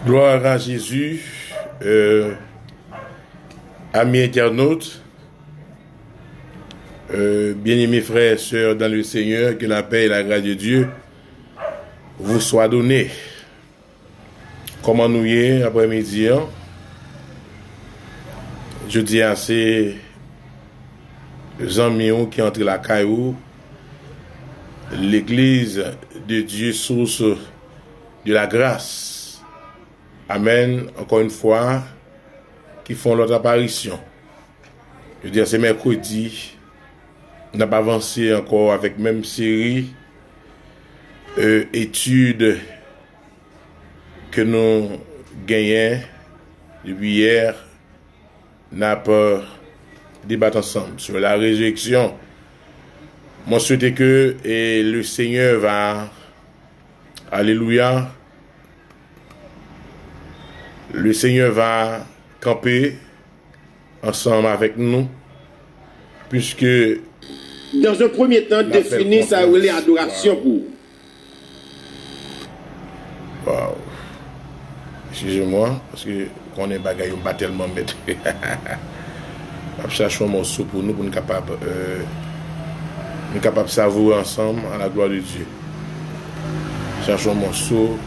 Gloire à Jésus, amis internautes, bien-aimés frères et sœurs dans le Seigneur, que la paix et la grâce de Dieu vous soient données. Comment nous y est après-midi, je dis à ces amis qui entrent la caillou, l'église de Dieu, source de la grâce. Amen, encore une fois, qui font leur apparition. Je veux dire, c'est mercredi, on n'a pas avancé encore avec même série, études que nous gagnons depuis hier, n'a pas débattre ensemble sur la résurrection. Moi, je souhaite que le Seigneur va, alléluia, le Seigneur va camper ensemble avec nous, puisque dans un premier temps, définir sa adoration pour. Wow. Excusez-moi, parce que quand on est bagaille, on pas tellement mettre. Cherchons un morceau pour nous être capables de savourer ensemble à la gloire de Dieu. Cherchons un morceau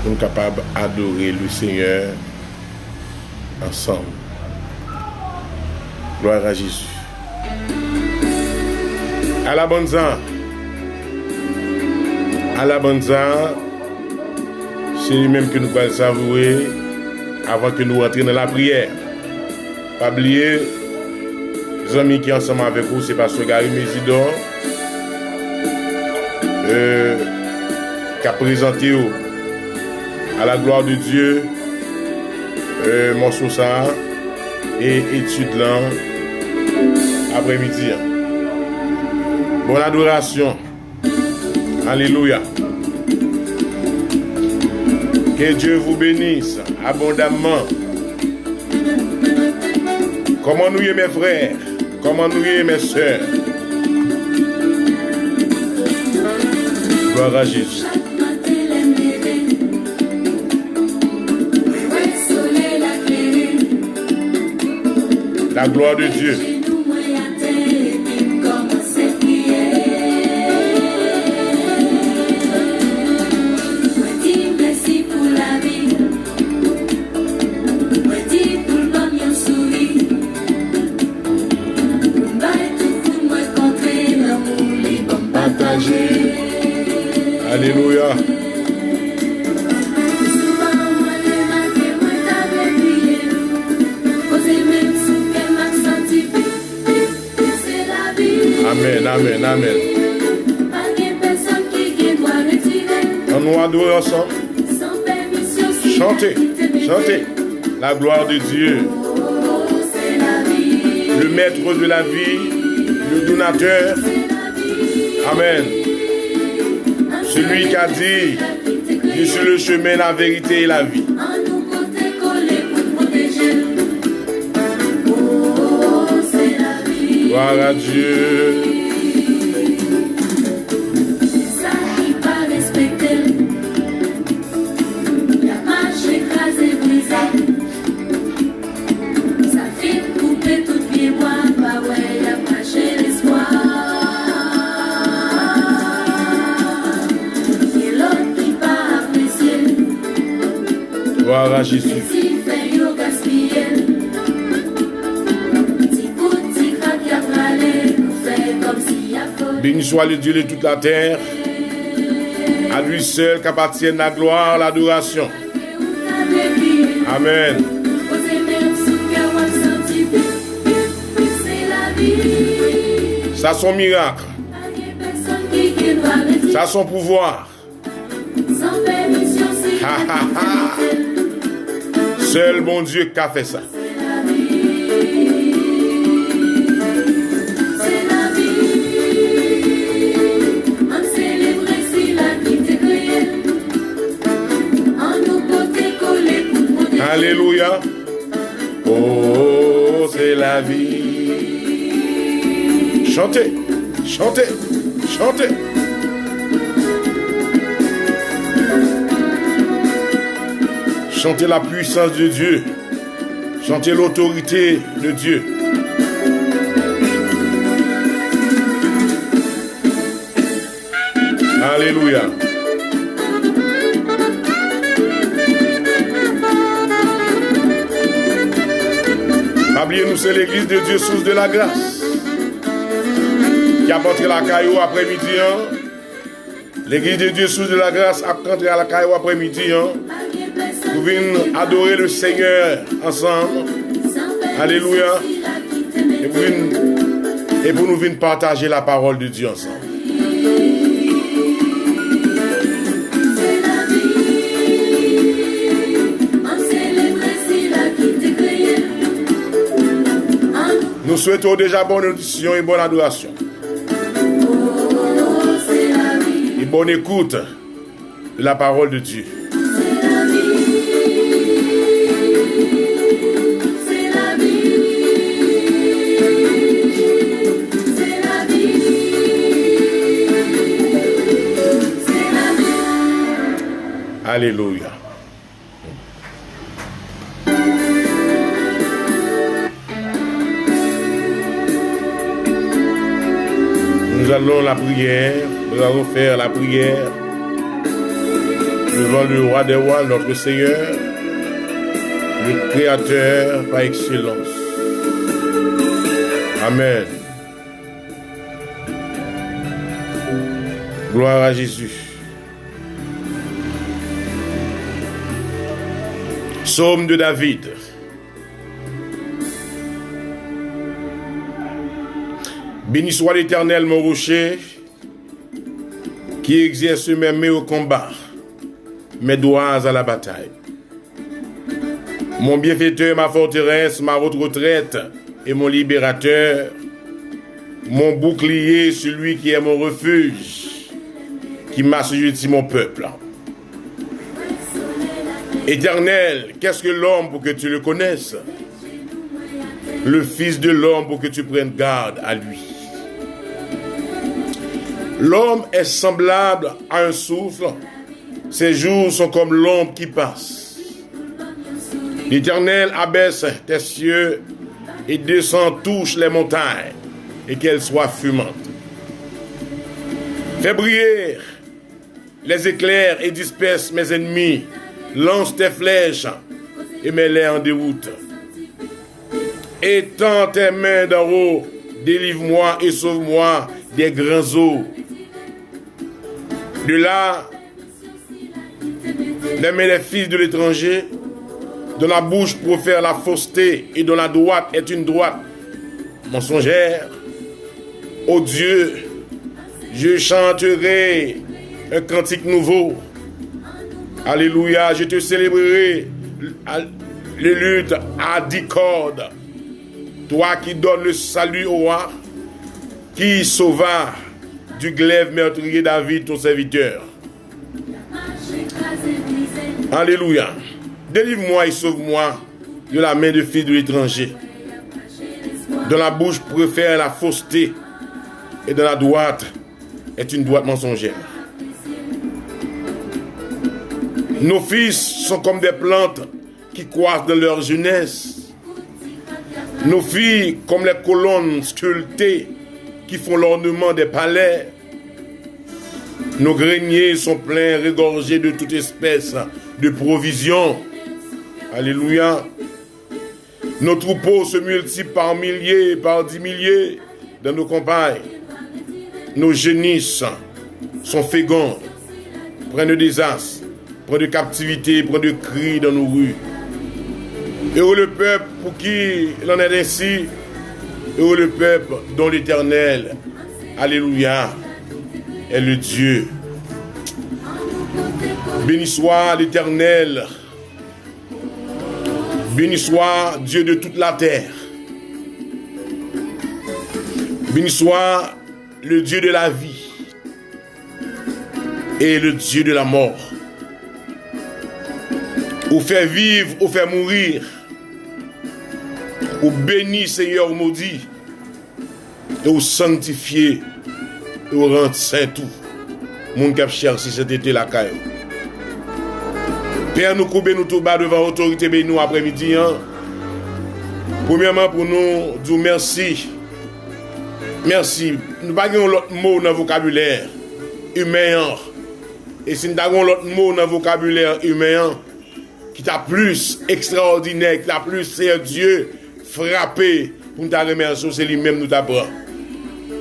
pour être capables d'adorer le Seigneur ensemble. Gloire à Jésus. À la bonne temps. À la bonne temps, c'est lui-même que nous allons savourer avant que nous rentrions dans la prière. Pas oublier, les amis qui sont ensemble avec vous, c'est Pasteur Gary Mésidor, qui a présenté à la gloire de Dieu morceau ça et étude là après-midi. Bonne adoration. Alléluia. Que Dieu vous bénisse abondamment. Comment nous y est mes frères, comment nous y est mes sœurs. Gloire à Jésus. La gloire de Dieu. Alléluia. Amen, amen, amen. On nous adore ensemble. Chantez, chantez la gloire de Dieu. Le maître de la vie, le donateur. Amen. Celui qui a dit, je suis le chemin, la vérité et la vie. Gloire à Dieu. Gloire à Jésus. Béni soit le Dieu de toute la terre. À lui seul qu'appartiennent la gloire, l'adoration. Amen. Ça son miracle. Ça son pouvoir. Seul bon Dieu qui a fait ça. Alléluia. Oh, c'est la vie. Chantez, chantez, chantez. Chantez la puissance de Dieu. Chantez l'autorité de Dieu. Alléluia. Oubliez-nous, c'est l'église de Dieu, source de la grâce, qui a porté la caillou après-midi. L'église de Dieu, source de la grâce, a rentré à la caillou après-midi. Nous venons adorer le Seigneur ensemble. Alléluia. Et pour nous venir partager la parole de Dieu ensemble. Nous souhaitons déjà bonne audition et bonne adoration. Et bonne écoute de la parole de Dieu. Alléluia. Nous allons la prière, nous allons faire la prière devant le roi des rois, notre Seigneur, le Créateur par excellence. Amen. Gloire à Jésus. Psaume de David. Béni soit l'Éternel, mon rocher, qui exerce mes mains au combat, mes doigts à la bataille. Mon bienfaiteur, ma forteresse, ma haute retraite et mon libérateur, mon bouclier, celui qui est mon refuge, qui m'a assujetti mon peuple. Éternel, qu'est-ce que l'homme pour que tu le connaisses? Le Fils de l'homme pour que tu prennes garde à lui. L'homme est semblable à un souffle. Ses jours sont comme l'ombre qui passe. L'Éternel abaisse tes cieux et descend, touche les montagnes, et qu'elles soient fumantes. Fais briller les éclairs et disperse mes ennemis. Lance tes flèches et mets-les en déroute. Étends tes mains d'en haut, délivre-moi et sauve-moi des grands eaux. De là, les mains des fils de l'étranger, dont la bouche profère la fausseté et dont la droite est une droite mensongère. Ô Dieu, je chanterai un cantique nouveau. Alléluia, je te célébrerai le luth à 10 cordes. Toi qui donnes le salut au roi, qui sauva du glaive meurtrier David, ton serviteur. Alléluia. Délivre-moi et sauve-moi de la main de fils de l'étranger, dont la bouche préfère la fausseté et de la droite est une droite mensongère. Nos fils sont comme des plantes qui croissent dans leur jeunesse. Nos filles comme les colonnes sculptées qui font l'ornement des palais. Nos greniers sont pleins, regorgés de toute espèce de provisions. Alléluia. Nos troupeaux se multiplient par milliers, par 10 milliers dans nos campagnes. nos génisses sont fécondes, pleins de désastres, pleins de captivité, pleins de cris dans nos rues. Heureux le peuple pour qui il en est ainsi, heureux le peuple dont l'Éternel, alléluia, est le Dieu. Béni soit l'Éternel, béni soit Dieu de toute la terre, béni soit le Dieu de la vie et le Dieu de la mort. Ou fait vivre, ou fait mourir, ou béni Seigneur, ou maudit, et ou sanctifié, et ou rendre saint tout. Mon cap cherche si c'était la caille. Père, nous coupons nous tout bas devant l'autorité, béni nous après-midi. Premièrement, pour nous dire merci. Merci. Nous n'avons pas l'autre mot dans le vocabulaire humain. Et si nous avons l'autre mot dans le vocabulaire humain, qui t'a plus extraordinaire, qui t'a plus, c'est Dieu, frappé, pour nous remercier, c'est lui-même nous t'apprend.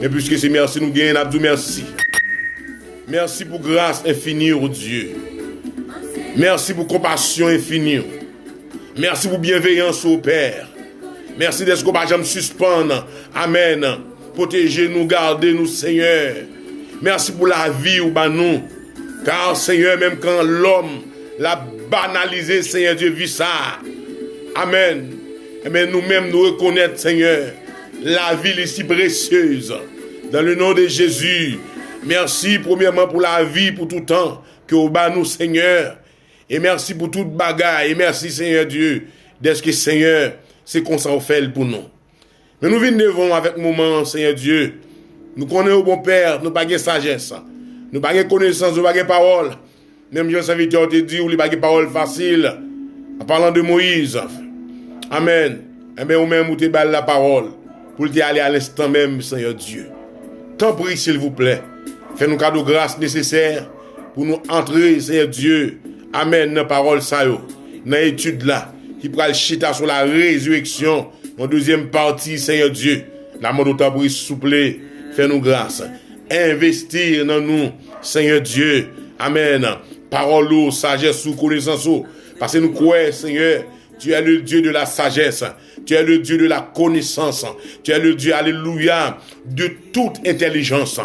Mais puisque c'est merci, nous gagnons, nous disons merci. Merci pour grâce infinie, oh Dieu. Merci pour compassion infinie. Merci pour bienveillance au Père. Merci d'être qu'on ne va jamais suspendre. Amen. Protégez-nous, gardez-nous, Seigneur. Merci pour la vie ou nous. Car, Seigneur, même quand l'homme l'a banalisé, Seigneur Dieu, vit ça. Amen. Mais nous-mêmes, nous reconnaissons, Seigneur, la vie est si précieuse. Dans le nom de Jésus. Merci, premièrement, pour la vie, pour tout temps, que au bas nous, Seigneur. Et merci pour toute bagaille. Et merci, Seigneur Dieu, d'être que, Seigneur, c'est qu'on s'en fait pour nous. Mais nous venons devant avec moment, Seigneur Dieu. Nous connaissons au bon Père, nous n'avons pas de sagesse. Nous n'avons pas de connaissance, nous n'avons pas de parole. Même Jean Serviteur te dit, nous n'avons pas de parole facile. En parlant de Moïse. Amen. Eh bien, ou même, vous te balle la parole. Pour te aller à l'instant même, Seigneur Dieu. T'en prie, s'il vous plaît. Fais-nous cadeau de grâce nécessaire pour nous entrer, Seigneur Dieu. Amen, dans la parole, ça, dans l'étude là, qui prend le chita sur la résurrection, en deuxième partie, Seigneur Dieu. La mode de prie, s'il vous plaît, fais-nous grâce. Investir dans nous, Seigneur Dieu. Amen. Parole, sagesse, connaissance. Parce que nous croyons, Seigneur, tu es le Dieu de la sagesse. Tu es le Dieu de la connaissance. Tu es le Dieu, alléluia, de toute intelligence.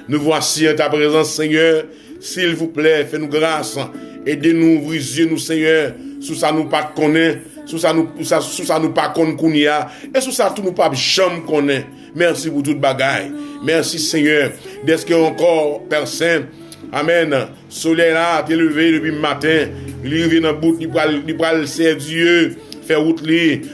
Nous voici en ta présence, Seigneur. S'il vous plaît, fais-nous grâce. Aidez-nous, ouvrir les yeux, nous, Seigneur. Sous ça, nous pas connaît. Sous ça, nous pas connaît. Et sous ça, tout nous pas jamais connaît. Merci pour toute bagaille. Merci, Seigneur. D'être que encore, Père Saint. Amen. Soleil là, t'es levé depuis le matin. Il est dans le bout, il va c'est Dieu. Faire route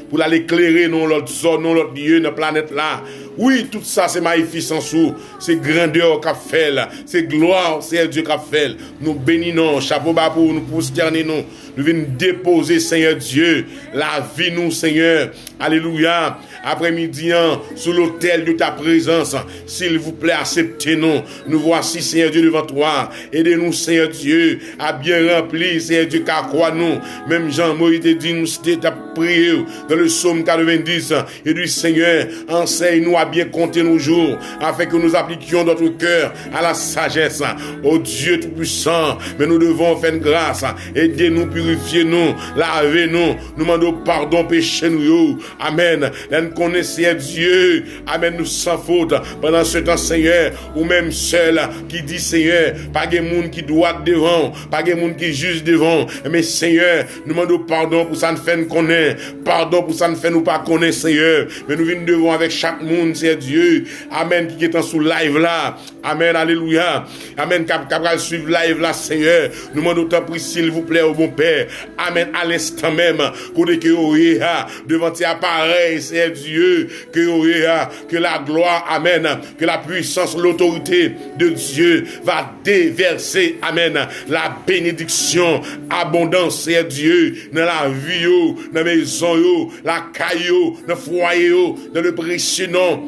pour aller éclairer dans l'autre zone, dans l'autre lieu, dans la planète là. Oui, tout ça, c'est magnificence, c'est grandeur qu'a fait là, c'est gloire, c'est Dieu qu'a fait. Nous bénissons, chapeau bas pour nous prosterner, nous venons déposer, Seigneur Dieu, la vie, nous, Seigneur. Alléluia. Après-midi, sous l'autel de ta présence, s'il vous plaît, acceptez-nous. Nous voici, Seigneur Dieu, devant toi. Aidez-nous, Seigneur Dieu, à bien remplir, Seigneur Dieu, qu'à quoi nous. Même Jean-Moïse dit, nous, c'était ta prière dans le psaume 90. Et du Seigneur, enseigne-nous à bien compter nos jours, afin que nous appliquions notre cœur à la sagesse. Ô Dieu Tout-Puissant, mais nous devons faire grâce. Aidez-nous, purifiez-nous, lavez-nous, nous demandons pardon, péché-nous. Amen. Nous connaissons Dieu. Amen. Nous sans faute. Pendant ce temps, Seigneur, ou même seul qui dit, Seigneur, pas de monde qui doit devant, pas de monde qui juge devant. Mais Seigneur, nous demandons pardon pour ça nous fait nous connaître. Pardon pour ça nous fait nous pas connaître, Seigneur. Mais nous venons devant avec chaque monde, c'est Dieu. Amen. Qui est en sous live là. Amen. Alléluia. Amen. Capable suivre live là, Seigneur. Nous demandons ta prière, s'il vous plaît, au bon Père. Amen. À l'instant même, que devant tes appareils, c'est Dieu, que la gloire, amen, que la puissance, l'autorité de Dieu va déverser, amen, la bénédiction, abondance, c'est Dieu, dans la vie, dans la maison, la caillou, dans le foyer, dans le précieux nom,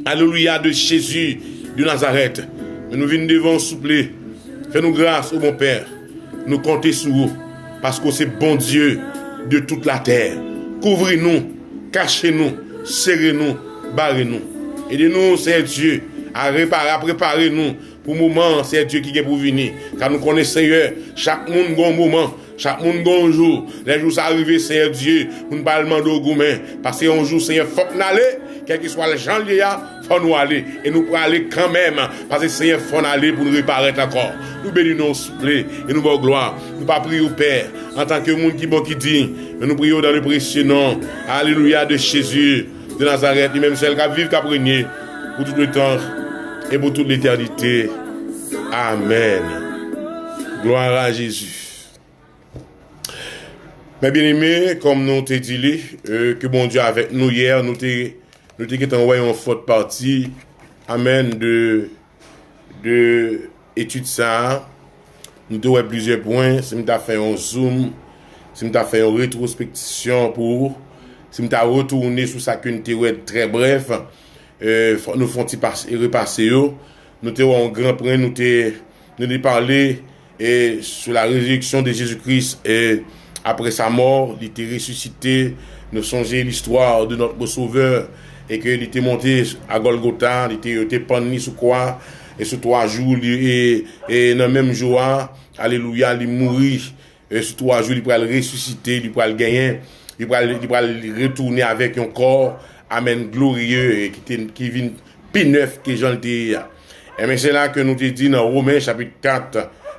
alléluia, de Jésus de Nazareth. Mais nous venons devant, s'il vous plaît, fais-nous grâce, au bon Père, nous comptons sur vous, parce que c'est bon Dieu de toute la terre. Couvrez-nous, cachez-nous, serrez-nous, barrez-nous. Aidez-nous, Seigneur Dieu, à réparer, à préparer nous pour le moment, c'est Dieu qui est pour venir. Car nous connaissons Seigneur, chaque monde a un moment, chaque monde a un jour. Les jours arrivés, Seigneur Dieu, nous ne pas demander au gourmet. Parce que un jour, Seigneur, faut qu'on aille, quel que soit le gens il y a, faut nous aller. Et nous pouvons aller quand même. Parce que Seigneur, faut aller pour nous réparer encore. Nous bénissons, s'il vous plaît, et nous bonne gloire. Nous pas prier au Père, en tant que monde qui bon qui dit, mais nous prions dans le précieux nom. Alléluia de Jésus, de Nazareth, lui-même seul qui vive, qui a régné pour tout le temps et pour toute l'éternité. Amen. Gloire à Jésus. Mes bien-aimés, comme nous t'ai dit, que bon Dieu avec nous hier, nous t'ai envoyé une forte partie, amen, de étude ça. Nous t'ai plusieurs points. Si nous t'ai fait un zoom, si nous t'ai fait une rétrospection pour, si nous t'ai retourné sur ça que nous t'ai très bref, nous font repasser. Nous t'ai un grand point, nous t'ai parlé sur la résurrection de Jésus-Christ et après sa mort, il était ressuscité. Nous songeons l'histoire de notre Sauveur et qu'il était monté à Golgotha, il était pendu sur quoi et sur 3 jours et dans le même jour, alléluia, il mourit. Et sur 3 jours, il pourra le ressusciter, il pourra le gagner, il pourra retourner avec un corps, amen, glorieux et qui vient plus neuf que Jean le dit. Et mais c'est là que nous te dit dans Romains chapitre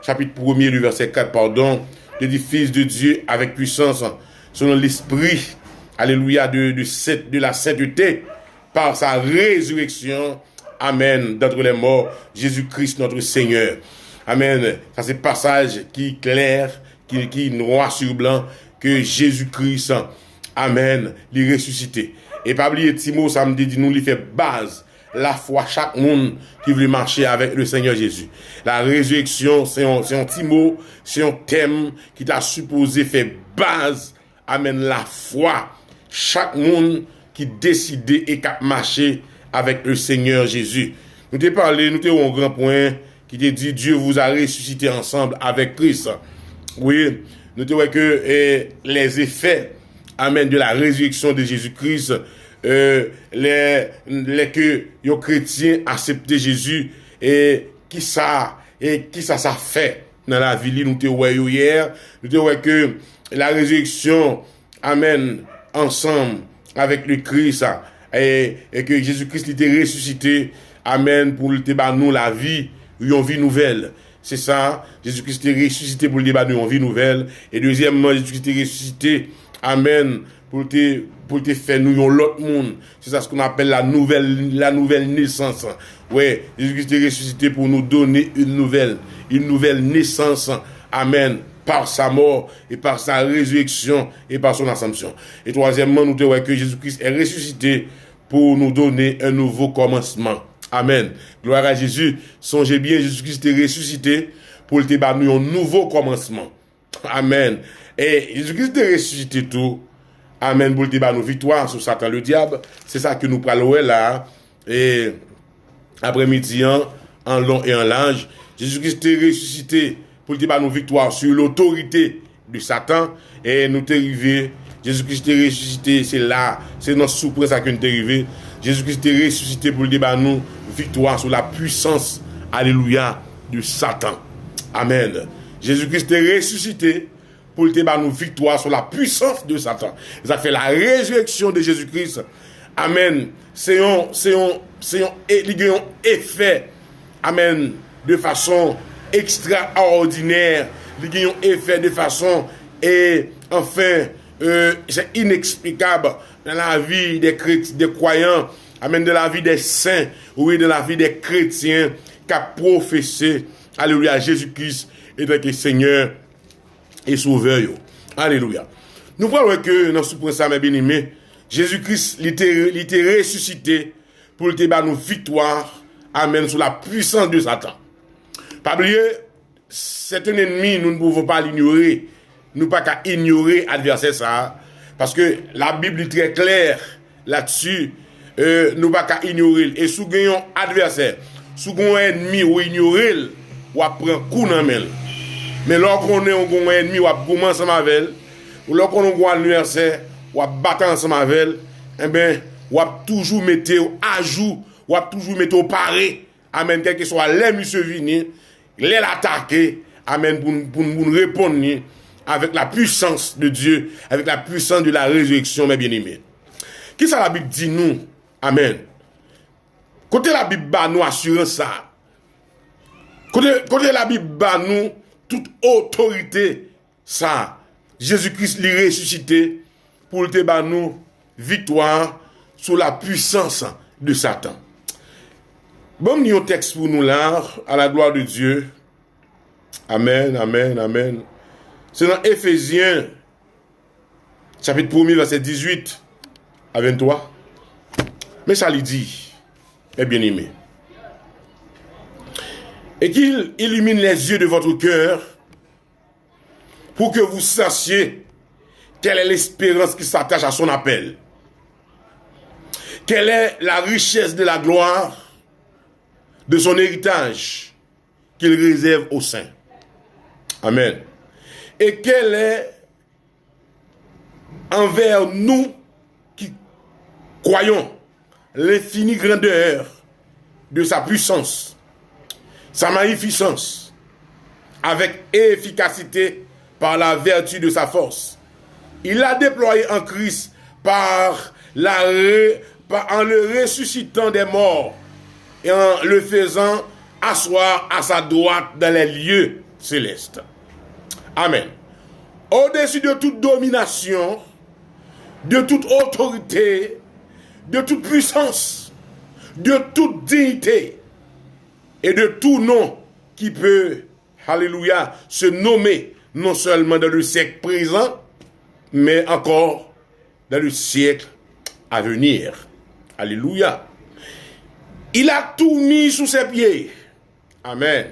1er, du verset 4, pardon, de dit Fils de Dieu avec puissance, selon l'esprit, alléluia, de la sainteté, par sa résurrection, amen, d'entre les morts, Jésus-Christ notre Seigneur. Amen. Ça c'est passage qui est clair, qui noir sur blanc, que Jésus-Christ, amen, l'est ressuscité. Et pas oublier Timo, ça me dit, nous, il fait base. La foi, chaque monde qui veut marcher avec le Seigneur Jésus. La résurrection, c'est un petit mot, c'est un thème qui t'a supposé faire base, amen, la foi. Chaque monde qui décide et qui marcher avec le Seigneur Jésus. Nous t'ai parlé, nous t'ai eu un grand point qui t'a dit Dieu vous a ressuscité ensemble avec Christ. Oui, nous t'ai vu que les effets, amen, de la résurrection de Jésus-Christ, les que les chrétiens accepté Jésus et qui ça fait dans la vie nous te voyons hier nous te voyons que la résurrection amen ensemble avec le Christ et que Jésus-Christ était ressuscité amen pour le débat nous la vie une vie nouvelle. C'est ça, Jésus-Christ est ressuscité pour le débat nous une vie nouvelle et deuxièmement Jésus-Christ est ressuscité amen pour te faire nous l'autre monde. C'est ça ce qu'on appelle la nouvelle naissance. Ouais, Jésus-Christ est ressuscité pour nous donner une nouvelle naissance. Amen. Par sa mort et par sa résurrection et par son ascension. Et troisièmement, nous te voyons que Jésus-Christ est ressuscité pour nous donner un nouveau commencement. Amen. Gloire à Jésus. Songez bien, Jésus-Christ est ressuscité pour te donner un nouveau commencement. Amen. Et Jésus-Christ est ressuscité tout. Amen, pour le nos victoires sur Satan le diable. C'est ça que nous parlons là. Et après-midi, en long et en large, Jésus-Christ est ressuscité pour le nos victoires sur l'autorité de Satan. Et nous t'es arrivé. Jésus-Christ est ressuscité. C'est là, c'est notre surprise à que nous t'es arrivé. Jésus-Christ est ressuscité pour le nos victoires sur la puissance, alléluia, de Satan. Amen. Jésus-Christ est ressuscité pour le débat nos victoires sur la puissance de Satan. Ça fait la résurrection de Jésus-Christ. Amen. C'est un effet. Amen. De façon extraordinaire. Il y a un effet de façon et enfin c'est inexplicable dans la vie des chrétiens, des croyants. Amen. De la vie des saints. Oui, de la vie des chrétiens qui a professé. Alléluia. Jésus-Christ est le Seigneur et sauveur. Alléluia. Nous voyons que dans ce point ça, mes bien-aimés, Jésus-Christ il était ressuscité pour le débat nos victoires. Amen. Sur la puissance de Satan. Pas oublier, c'est un ennemi, nous ne pouvons pas l'ignorer. Nous pas qu'à ignorer l'adversaire ça. Parce que la Bible est très claire là-dessus. Nous pas qu'à ignorer. Et si nous avons un adversaire, si nous avons un ennemi ou ignorer, ou prendre coup dans main. Mais lorsqu'on est un ennemi, ou commence avec elle, ou lorsqu'on est un adversaire, ou battre ensemble avec elle, eh bien, ou toujours mettre à jour, ou a toujours mettre au paré, amen, quel que soit les monsieur vini, les l'attaquer, amen, pour nous répondre avec la puissance de Dieu, avec la puissance de la résurrection, mes bien-aimés. Qui ça la Bible dit nous? Amen. Côté la Bible bat nous assurance ça. Côté la Bible bat nous toute autorité ça. Jésus-Christ l'est ressuscité pour te bat nous victoire sur la puissance de Satan. Bon, nous un texte pour nous là, à la gloire de Dieu. Amen, amen, amen. C'est dans Éphésiens, chapitre 1er, verset 18 à 23. Mais ça lui dit, mes bien-aimés, et qu'il illumine les yeux de votre cœur pour que vous sachiez quelle est l'espérance qui s'attache à son appel. Quelle est la richesse de la gloire de son héritage qu'il réserve aux saints. Amen. Et quelle est envers nous qui croyons l'infinie grandeur de sa puissance, sa magnificence, avec efficacité par la vertu de sa force. Il l'a déployé en Christ en le ressuscitant des morts et en le faisant asseoir à sa droite dans les lieux célestes. Amen. Au-dessus de toute domination, de toute autorité, de toute puissance, de toute dignité et de tout nom qui peut, alléluia, se nommer non seulement dans le siècle présent, mais encore dans le siècle à venir. Alléluia. Il a tout mis sous ses pieds. Amen.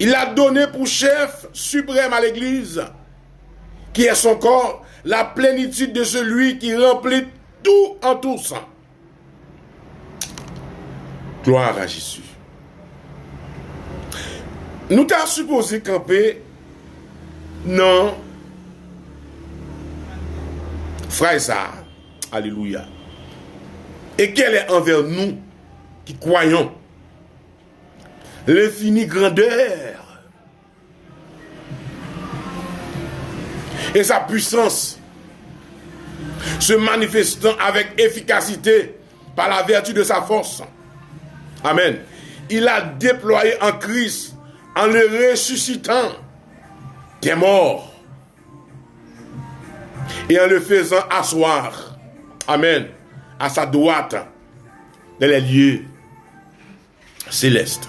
Il a donné pour chef suprême à l'Église, qui est son corps, la plénitude de celui qui remplit tout en tous. Gloire à Jésus. Nous t'avons supposé camper, non, frère ça, alléluia. Et quelle est envers nous qui croyons l'infinie grandeur et sa puissance se manifestant avec efficacité par la vertu de sa force. Amen. Il a déployé en Christ en le ressuscitant des morts et en le faisant asseoir, amen, à sa droite dans les lieux célestes.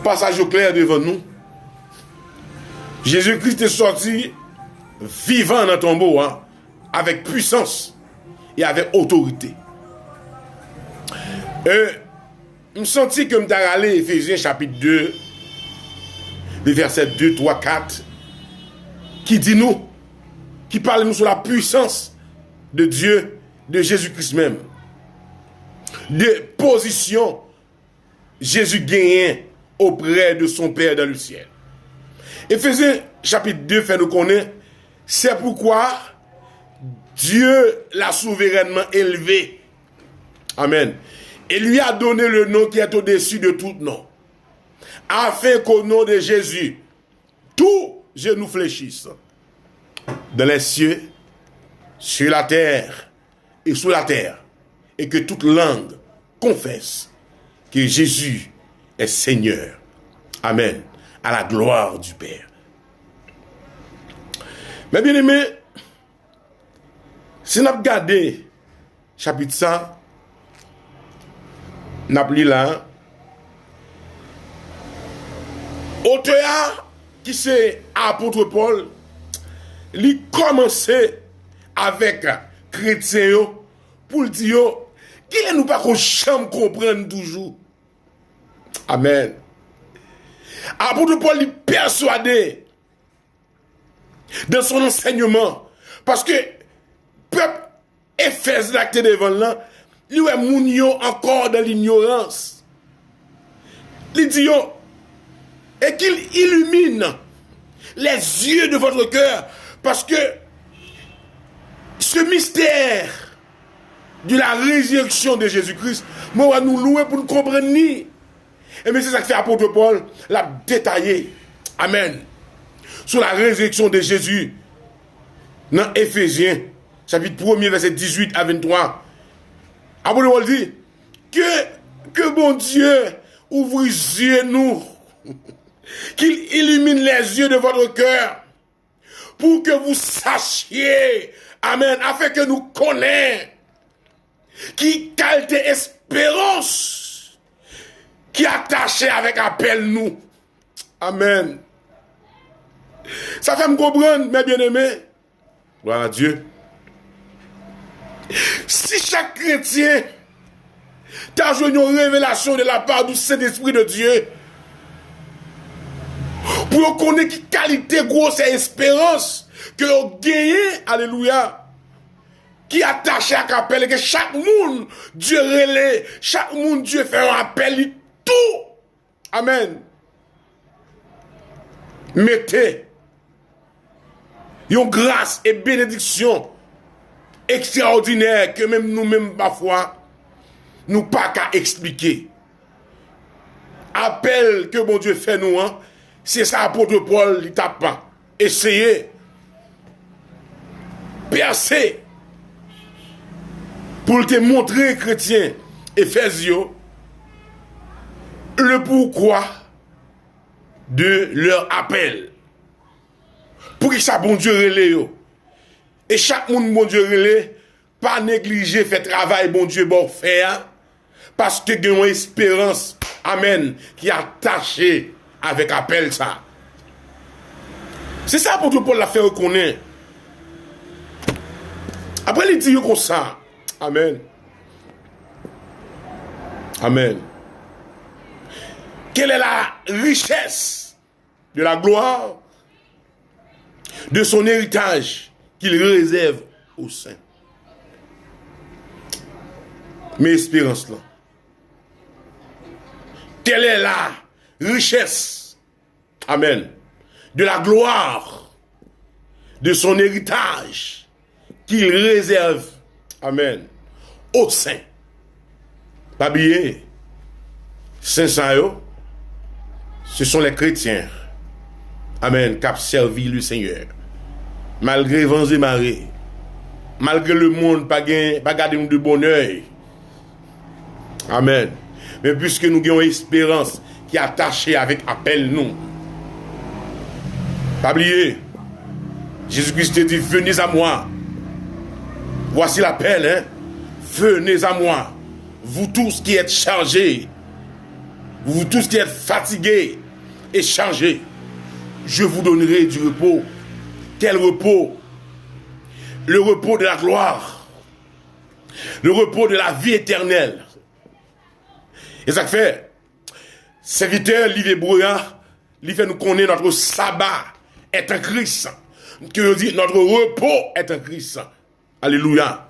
Passage au clair devant nous. Jésus-Christ est sorti vivant dans le tombeau, avec puissance et avec autorité. Je me sentis que je suis allé Éphésiens chapitre 2, les versets 2, 3, 4, qui dit nous, qui parle nous sur la puissance de Dieu, de Jésus-Christ même. De position Jésus gagnait auprès de son Père dans le ciel. Éphésiens chapitre 2 fait nous connaître, c'est pourquoi Dieu l'a souverainement élevé. Amen. Et lui a donné le nom qui est au-dessus de tout nom. Afin qu'au nom de Jésus, tout genou fléchisse. Dans les cieux, sur la terre et sous la terre. Et que toute langue confesse que Jésus est Seigneur. Amen. À la gloire du Père. Mais bien aimé, si nous regardons chapitre 100, nous avons là, auteur qui c'est apôtre Paul, il commençait avec chrétien pour dire qu'il ne nous pas qu'on jamais comprendre toujours. Amen. Apôtre Paul est persuadé dans son enseignement parce que peuple Éphèse l'acte devant là, lui est mounio encore dans l'ignorance. Il dit et qu'il illumine les yeux de votre cœur parce que ce mystère de la résurrection de Jésus-Christ, moi, on va nous louer pour nous comprendre ni. Et mais c'est ça que fait l'apôtre Paul, l'a détaillé. Amen. Sur la résurrection de Jésus, dans Éphésiens, chapitre 1er, verset 18 à 23. Apôtre Paul dit, que bon Dieu ouvre les yeux nous, qu'il illumine les yeux de votre cœur, pour que vous sachiez, amen, afin que nous connaissions, qui qualité espérance, qui attaché avec appel nous. Amen. Ça fait me comprendre, mes bien-aimés. Gloire à Dieu. Si chaque chrétien t'a joué une révélation de la part du Saint-Esprit de Dieu, pour connaître qui qualité grosse et espérance que vous gagnez, alléluia, qui attaché à l'appel, et que chaque monde, Dieu relève, chaque monde, Dieu fait un appel, tout. Amen. Mettez une grâce et bénédiction extraordinaire que même nous-mêmes, parfois, nous pas qu'à expliquer. Appel que bon Dieu fait nous, hein, c'est ça, apôtre Paul, il tape pas. Essayez, percer, pour te montrer, chrétien, Éphésiens, le pourquoi de leur appel. Pour que ça, bon Dieu, relève. Et chaque monde, bon Dieu, relève, pas négliger, fait travail, bon Dieu, bon faire, parce que il y a une espérance, amen, qui est attachée avec appel ça. C'est ça pour tout Paul l'a fait reconnaître. Après, il dit comme ça. Amen. Amen. Quelle est la richesse de la gloire de son héritage qu'il réserve aux saints? Mes espérances là. Quelle est la richesse, amen, de la gloire de son héritage qu'il réserve, amen, aux saints. Pas oublier, saints, ce sont les chrétiens, amen, qui ont servi le Seigneur. Malgré vents et marées, malgré le monde, pas garder de bon oeil. Amen. Mais puisque nous avons une espérance qui est attachée avec appel nous. Pas oublier, Jésus-Christ dit, venez à moi. Voici l'appel, hein. Venez à moi. Vous tous qui êtes chargés, vous tous qui êtes fatigués et chargés, je vous donnerai du repos. Quel repos? Le repos de la gloire. Le repos de la vie éternelle. Et ça fait, serviteur, l'Ivé Brouillard, il fait nous connaître notre sabbat est en Christ. Que veut dire notre repos est en Christ. Alléluia.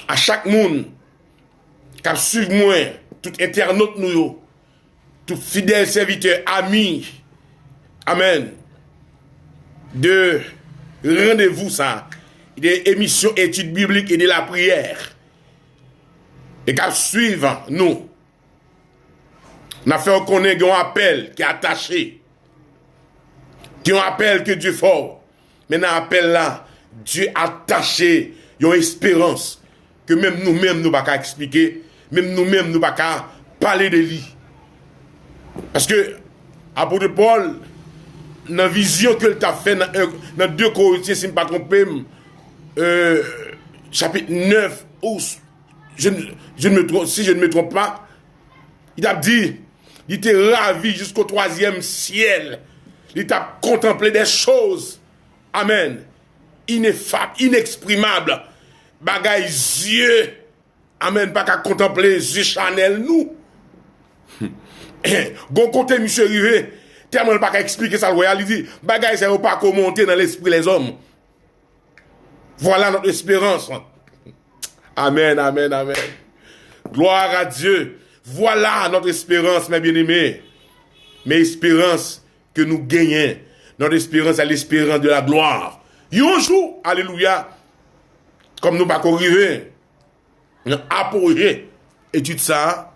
À chaque monde, qui suit moi, tout internaute nous, tout fidèle serviteur, ami, amen, de rendez-vous ça, des émissions études bibliques et de la prière, et qui suivent nous. On a fait reconnaître un appel qui est attaché. Qui est un appel que Dieu fait. Mais dans l'appel là, Dieu attaché une espérance que même nous-mêmes nous ne pouvons pas expliquer, même nous-mêmes nous ne pouvons pas parler de lui. Parce que, apôtre Paul, dans la vision que tu as fait dans 2 Corinthiens, si je ne me pas trompé, chapitre 9, si je ne me trompe pas, il a dit, il était ravi jusqu'au 3e ciel. Il t'a contemplé des choses, amen, ineffables, inexprimables, bagaille yeux, amen, pas qu'à contempler yeux Chanel nous. Gon côté monsieur rivé, tellement pas qu'à expliquer ça le royal, il dit, bagaille ça va pas commenter dans l'esprit des hommes. Voilà notre espérance. Amen, amen, amen. Gloire à Dieu. Voilà notre espérance, mes bien-aimés. Mais espérance que nous gagnons. Notre espérance est l'espérance de la gloire. Un jour, alléluia, comme nous pas arriver, apogée étude ça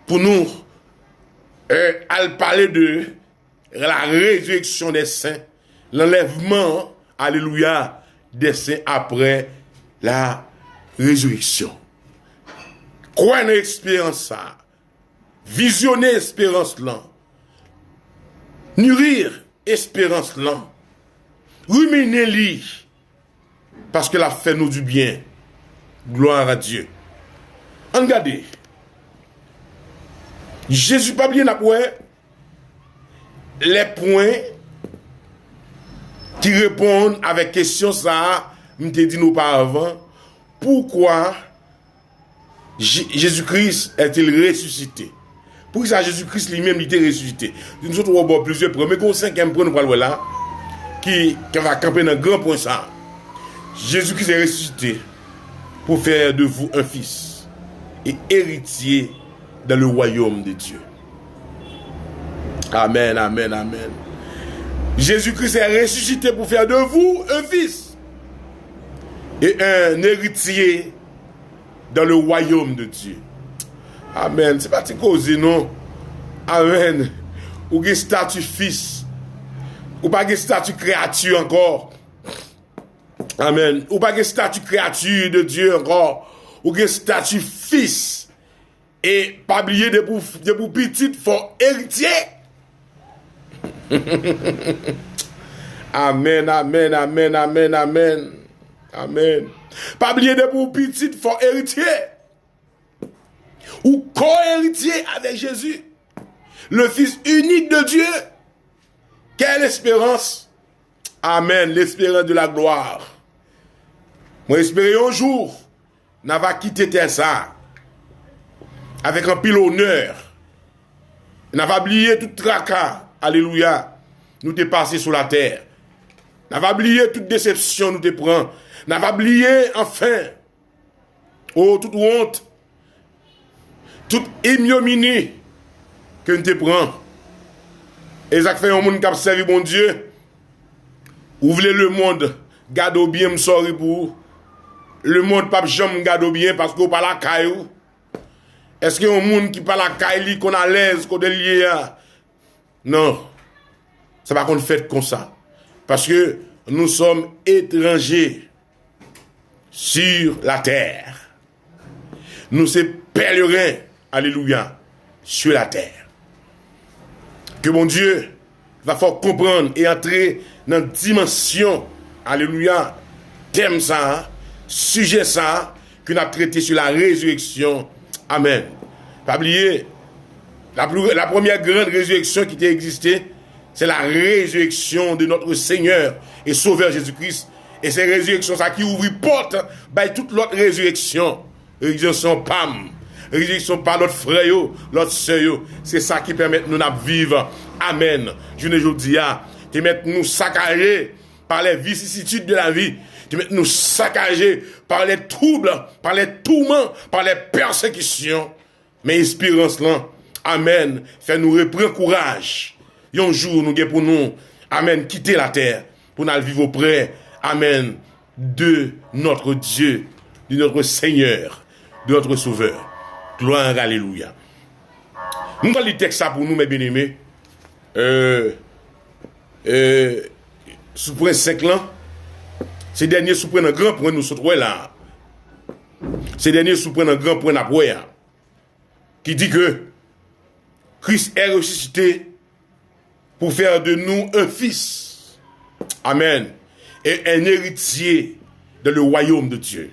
pour nous à parler de la résurrection des saints, l'enlèvement, alléluia, des saints après la résurrection. Quoi une expérience ça? Visionner espérance là. Nourrir espérance là. Ruminer li. Parce que la fait nous du bien. Gloire à Dieu. Regardez. Jésus pas bien après les points qui répondent avec question ça, m'te dit nous auparavant, pourquoi Jésus-Christ est-il ressuscité? Pour ça Jésus-Christ lui-même il était ressuscité. Nous autres on plusieurs points, mais qu'on cinquième point nous parlons là qui va camper dans grand point ça. Jésus-Christ est ressuscité pour faire de vous un fils et héritier dans le royaume de Dieu. Amen, amen, amen. Jésus-Christ est ressuscité pour faire de vous un fils et un héritier dans le royaume de Dieu. Amen. C'est pas de cause, non? Amen. Ou un statut fils. Ou pas un statut créature encore. Amen. Ou pas un statut créature de Dieu encore. Ou un statut fils. Et pas oublier de pour petit fort héritier. Amen, amen, amen, amen, amen. Amen. Pas oublier de pour petit fort héritier. Ou co-héritier avec Jésus. Le Fils unique de Dieu. Quelle espérance. Amen. L'espérance de la gloire. Moi espérer un jour, n'a va quitter terre ça. Avec un pile honneur. N'a va oublier tout tracas. Alléluia. Nous t'es passé sur la terre. N'a va oublier toute déception nous te prend. N'a va oublier enfin. Oh, toute honte. Toute ignominie que nous te prend. Et ça fait un monde qui a servi bon Dieu. Ouvrez le monde. Gardez bien, me sorry pour. Le monde pas jamais garde bien parce qu'on pas la caillou. Est-ce qu'il y a un monde qui parle la caille qu'on a l'aise, qu'on est lié? Non. Ça va qu'on fait comme ça. Parce que nous sommes étrangers sur la terre. Nous sommes pèlerins, alléluia, sur la terre. Que mon Dieu va faire comprendre et entrer dans une dimension, alléluia, thème ça, sujet ça, qu'on a traité sur la résurrection. Amen. Pas oublier, la première grande résurrection qui a existé, c'est la résurrection de notre Seigneur et Sauveur Jésus-Christ. Et c'est la résurrection ça qui ouvre porte by toute l'autre résurrection. Résurrection PAM. Résurrection par notre frère, notre sœur. C'est ça qui permet nous de vivre. Amen. Je ne dis pas, qui met nous saccagés par les vicissitudes de la vie. Qui met nous saccagés par les troubles, par les tourments, par les persécutions. Mais espérance là, amen, fait nous reprendre courage. Un jour, nous pour nous, amen, quitter la terre, pour nous vivre auprès, amen, de notre Dieu, de notre Seigneur, de notre Sauveur. Gloire, alléluia. Nous allons lire texte ça pour nous, mes bien-aimés. Sous point 5 là, ces derniers sous point un grand point nous sommes là. Ces derniers sous point un grand point d'après, qui dit que Christ est ressuscité pour faire de nous un fils. Amen. Et un héritier dans le royaume de Dieu.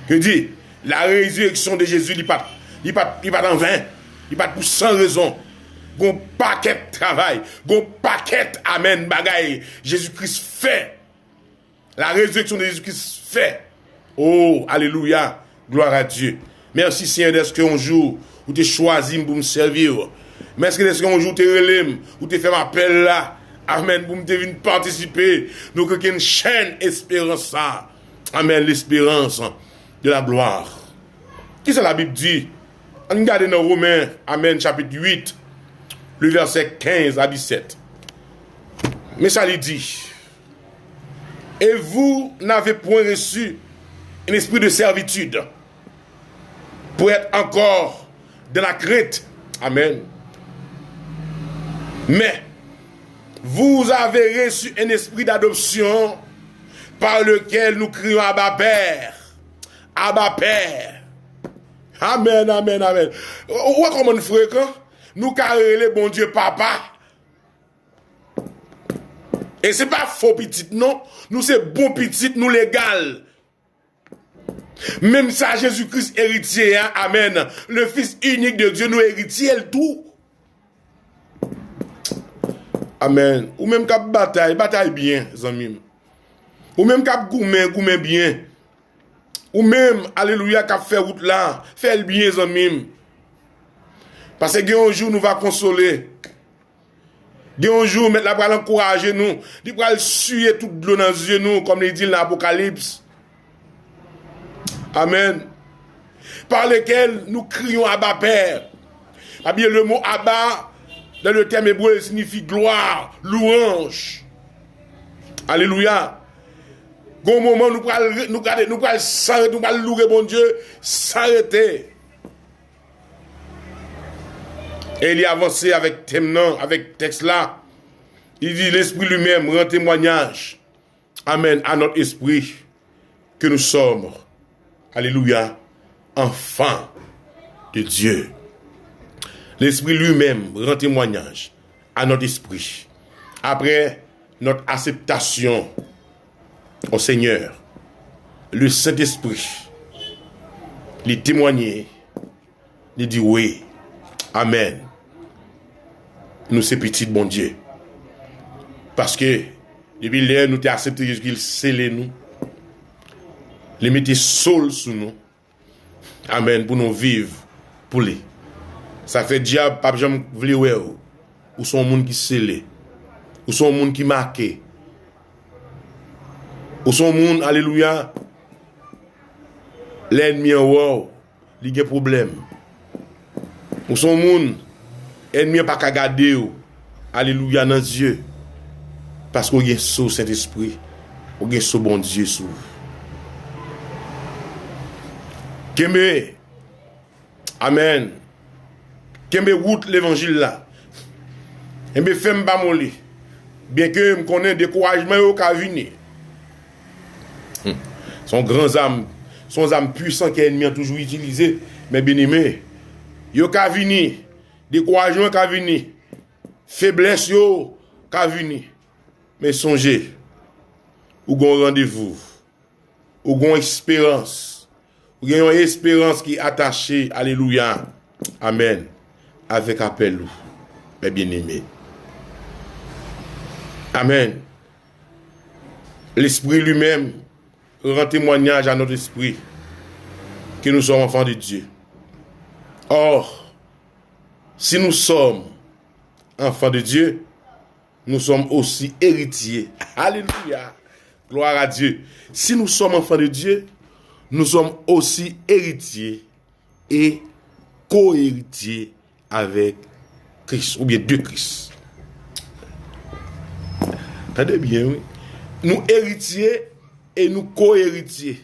Que dit, la résurrection de Jésus, il pas en vain. Il pas pour sans raison. Gon paquet de travail. Gon paquet, amen, bagaille. Jésus-Christ fait. La résurrection de Jésus-Christ fait. Oh, alléluia. Gloire à Dieu. Merci Seigneur d'être qu'un jour où tu choisi pour me servir. Merci d'être qu'un jour tu relèves, où tu fais ma appel là. Amen, pour me venir participer. Donc, il y a une chaîne espérance ça. Amen, l'espérance de la gloire. Qu'est-ce que la Bible dit? On regarde dans Romains, amen, chapitre 8, le verset 15 à 17. Mais ça lui dit, et vous n'avez point reçu un esprit de servitude pour être encore dans la crainte. Amen. Mais vous avez reçu un esprit d'adoption par lequel nous crions Abba Père. Abba Père. Amen, amen, amen. Où est comment nous frère? Nous carrelons bon Dieu papa. Et c'est pas faux petit, non. Nous c'est bon petit, nous légal. Même ça, Jésus-Christ héritier, hein? Amen. Le Fils unique de Dieu, nous héritier le tout. Amen. Ou même cap bataille bien, amis. Ou même cap gourmet bien. Ou même, alléluia, cap fait route là, fait le bien, amis. Parce que un jour, nous va consoler. Un jour, mettre la bras encourager nous. Il va suer toute l'eau dans les yeux, nous, comme il dit dans l'Apocalypse. Amen. Par lequel nous crions Abba Père. Ah bien, le mot Abba, dans le terme hébreu, signifie gloire, louange. Alléluia. Au moment nous allons s'arrêter, nous allons louer bon Dieu, s'arrêter. Et il y a avancé avec Temnan, avec texte là. Il dit l'Esprit lui-même rend témoignage. Amen. À notre esprit que nous sommes. Alléluia. Enfants de Dieu. L'Esprit lui-même rend témoignage à notre esprit. Après notre acceptation au Seigneur, le Saint-Esprit, il témoigne, il dit oui. Amen. Nous c'est petit bon Dieu. Parce que depuis l'air nous t'ai accepté Jésus qu'il scellé nous. Les mettez sol sous nous. Amen. Pour nous vivre pour lui. Ça fait diable pas jamais vouloir ou son monde qui scellé. Ou son monde qui marqué. Ou son monde alléluia. L'ennemi en wow, il y a problème. Ou son monde ennemi pas qu'à garder ou alléluia dans Dieu. Parce qu'on y a sous Saint-Esprit, on y a sous bon Dieu sous. Kembe, amen. Kembe route l'évangile là. Kembe femme pas molli. Bien que me connais découragement au ka venir. Son grand âme, son âme puissant qu'ennemi a toujours utilisé, mais bien aimé, yo ka venir, découragement ka venir, faiblesse yo ka venir. Mais songez, ou gon rendez-vous, ou gon espérance, ou gen une espérance qui est attachée, alléluia, amen, avec appel ou, mes bien-aimés. Amen. L'Esprit lui-même rend témoignage à notre esprit que nous sommes enfants de Dieu. Or, si nous sommes enfants de Dieu, nous sommes aussi héritiers. Alléluia. Gloire à Dieu. Si nous sommes enfants de Dieu, nous sommes aussi héritiers et co-héritiers avec Christ, ou bien de Christ. Attendez bien, oui. Nous héritiers et nous co-héritiers.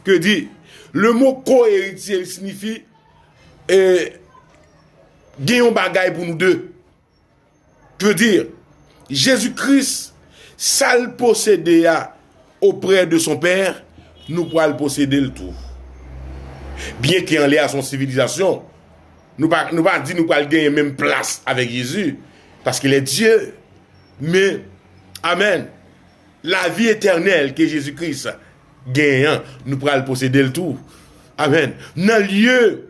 Que dit? Le mot co-héritier signifie gagnons bagaille pour nous deux. Je veux dire, Jésus-Christ, ça le possédait auprès de son Père, nous pourrons le posséder le tout. Bien qu'il en l'ait à son civilisation, nous pas dire nous pourrons gagner même place avec Jésus, parce qu'il est Dieu. Mais, amen, la vie éternelle que Jésus-Christ gagne, nous pourrons le posséder le tout. Amen. Dans le lieu,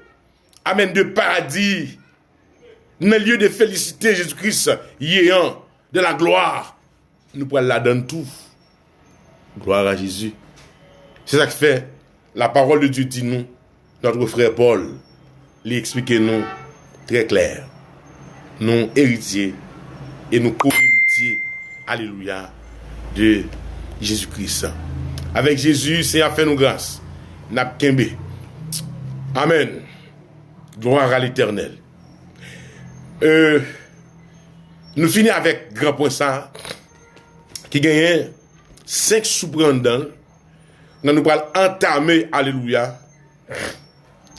amen, de paradis, dans le lieu de félicité, Jésus-Christ, yéant de la gloire, nous pourrons la donner tout. Gloire à Jésus. C'est ça que fait la parole de Dieu dit nous, notre frère Paul, lui explique nous très clair. Nous héritiers et nous co-héritiers, alléluia, de Jésus-Christ. Avec Jésus, c'est à faire nous grâce. Napkembe. Amen. Gloire à l'Éternel. Nous finissons avec grand point ça qui gagne 5 sous-prendants. Nous allons entamer, alléluia,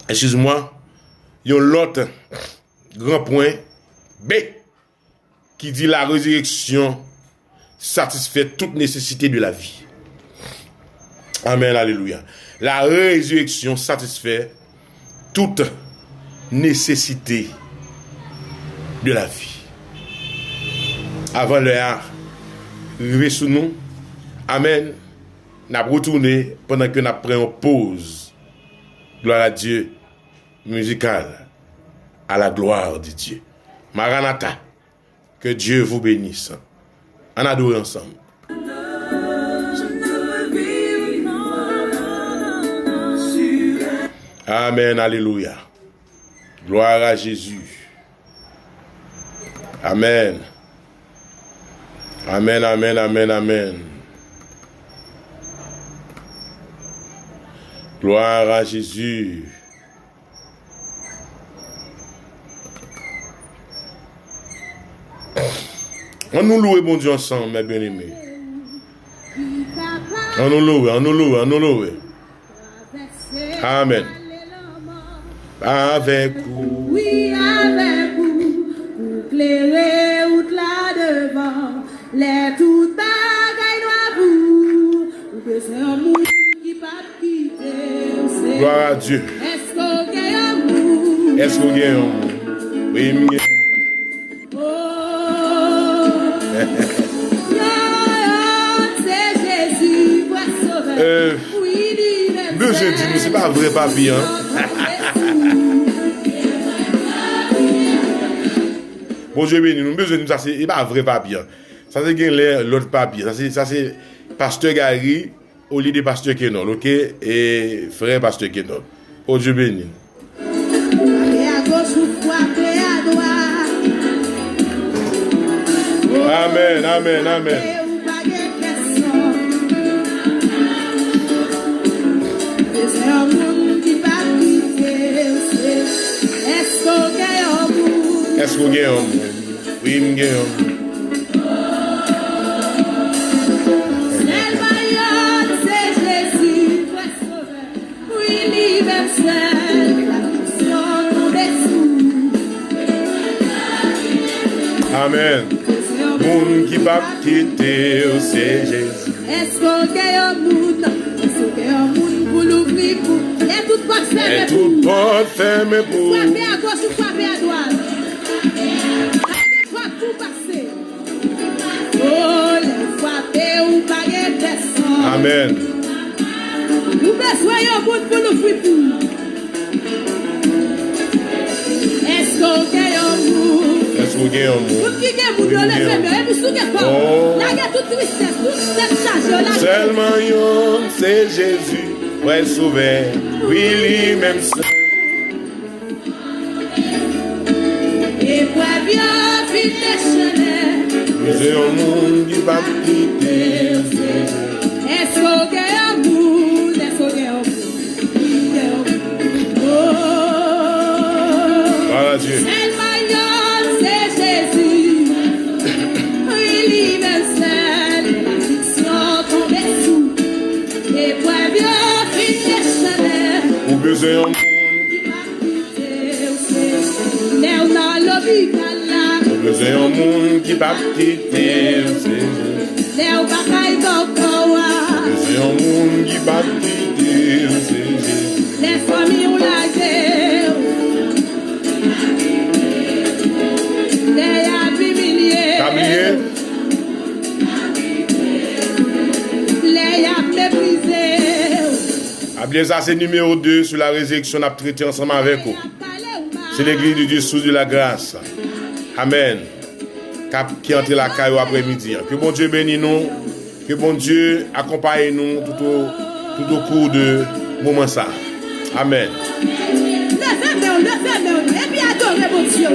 excuse-moi, il y a l'autre grand point B qui dit la résurrection satisfait toute nécessité de la vie. Amen, alléluia. La résurrection satisfait toute nécessité de la vie. Avant l'heure arrivé sous nous, amen, nous avons retourné pendant que nous prenons pause. Gloire à Dieu, musicale, à la gloire de Dieu. Maranatha, que Dieu vous bénisse. En adorant ensemble. Amen, alléluia. Gloire à Jésus. Amen. Amen, amen, amen, amen. Gloire à Jésus. On nous loue, bon Dieu, ensemble, mes bien-aimés. On nous loue, on nous loue, on nous loue. Amen. Avec vous. Oui, avec vous. Pour clairer out là devant. Les tout bagailles à vous. Que c'est un monde qui va quitter. Gloire à Dieu. Est-ce qu'on gagne un monde? Est-ce qu'on gagne un monde? Oui, m'gagne. C'est Jésus, toi sauveur. Je dis, c'est pas vrai, papi, hein? Bon Dieu béni, nous besoin de ça, c'est pas vrai, papi, hein? Ça, c'est l'autre papi. Ça, c'est pasteur Gary au lieu de pasteur Kenon, ok? Et frère pasteur Kenon. Bon Dieu béni. Amen, amen, amen. Est-ce qu'on gagne un monde? Oui, on gagne un monde. C'est Jésus, toi sauveur. Oui, l'universel, la mission qu'on dessous. Amen. Moun qui va quitter, c'est Jésus. Est-ce qu'on gagne un monde? Est-ce qu'on gagne un monde pour l'ouvrir pour? Et toute porte fermée Et toute porte fermée pour. Frappez à gauche ou frappez à droite. Amen. Nous besoin d'un bout pour nous fripou. Est-ce qu'on gagne un bout? Est-ce qu'on gagne un bout? Pour qui gagne un bout dans les femmes? Et puis sous les pas. Là, il y a toute tristesse, toute cette charge. Seulement yon, c'est Jésus. Ouais, sauvé. Oui, lui-même seul. Et pour bien finir, c'est un monde qui va quitter. Est-ce qu'on gagne un bout? Est-ce qu'on gagne un bout? Voilà Dieu. C'est Jésus. Oui, l'universel. La fiction tombée sous. Et pour bien finir, ou besoin d'un monde qui va quitter. L'air dans l'hôpital là. ou besoin d'un monde qui va quitter. L'air bagaille d'encore. C'est un monde qui va quitter, c'est Jésus. Les familles ont la guerre. Les abimiliers. Tablier. Les ap méprisés. Ablier, ça c'est numéro 2 sur la résurrection, on a traité ensemble avec vous. C'est l'église de Dieu sous de la grâce. Amen. Qui entre la caille après-midi. Que bon Dieu bénisse nous. Que bon Dieu accompagne nous tout au cours de moment ça. Amen. Le et puis adorez mon Dieu.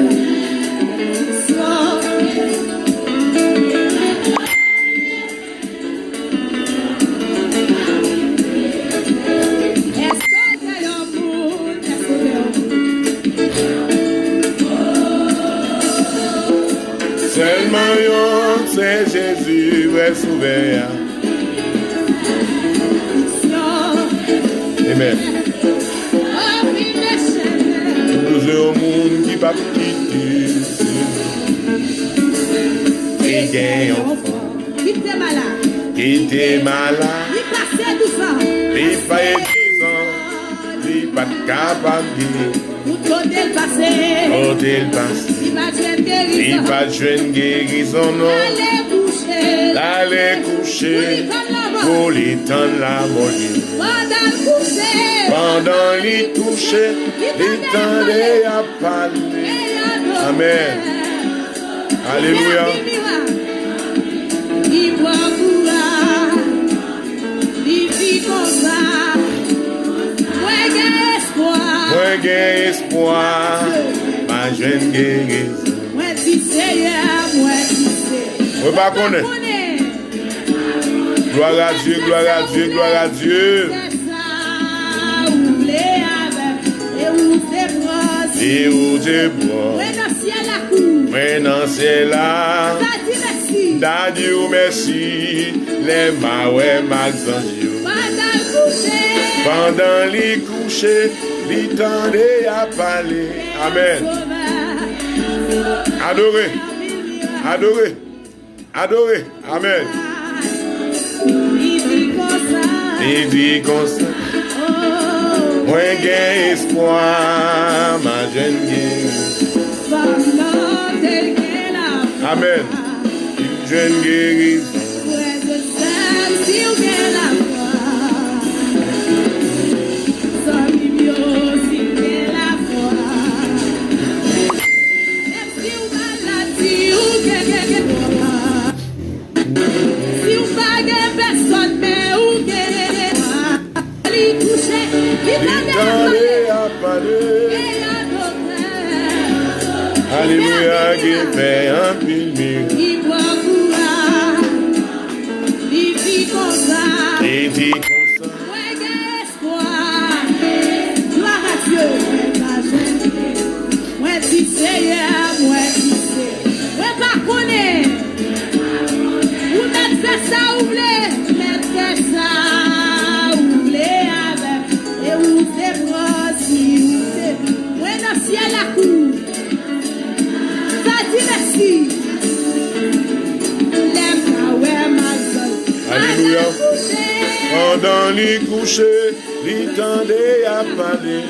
Seulement yon, c'est Jésus, vrai souverain. Amen. besoin au monde qui va quitter. Et gagne enfant. Qui était malade. Qui était malade. Il passait tout ça. Il pas épuisant. Il pas capable. Côté le passé. Côté le passé. Il va jouer guérison. Il va jouer une guérison, non. Allez coucher. Allez coucher. Pour les temps la mort. Pendant le coucher. Pendant les toucher. Les temps à parler. Amen. Alléluia. Il voit courage. Il vit comme ça. Moi j'ai espoir. Moi j'ai espoir. Ma jeune guérison. Moi si c'est moi si c'est. Moi pas connaître. Gloire à Dieu, gloire à Dieu, gloire à Dieu. Et où t'es bon. Maintenant c'est là. Daddy ou merci. Les maouais maxanjio. Pendant les couchers, les tendez à parler. Amen. Adorez. Adorez. Adorez. Amen. Il dit comme ça. Moi j'ai espoir, ma jeune guérison. Amen. Une jeune guérison. Alléluia, qui fait un pile. Il voit courage, il dit comme ça. Il dit comme ça. Moi j'ai espoir, gloire à Dieu. Moi si c'est, moi si c'est. Moi pas connaître. Vous mettez fait ça, vous voulez. Mettez fait ça, vous voulez avec. Et vous êtes bras si vous êtes. Moi dans le ciel à cour. Merci. Alléluia. Pendant les couchers, les tendez à parler.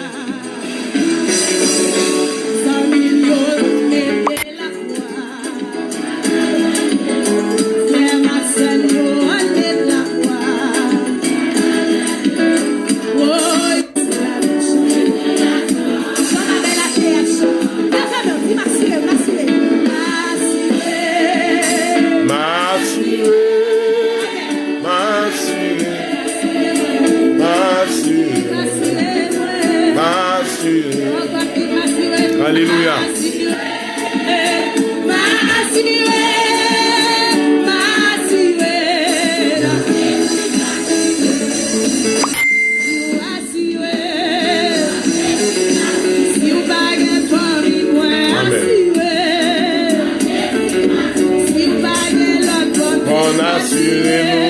Alléluia. On assurez-nous.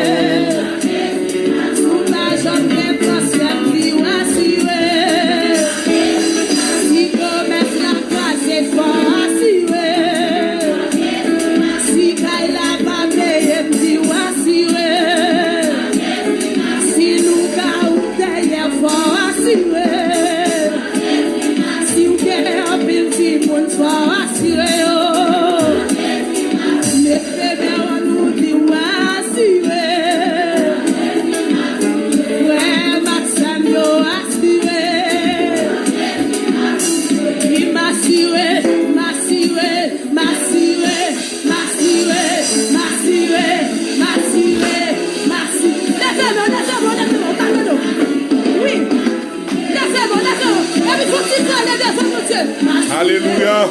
Alléluia.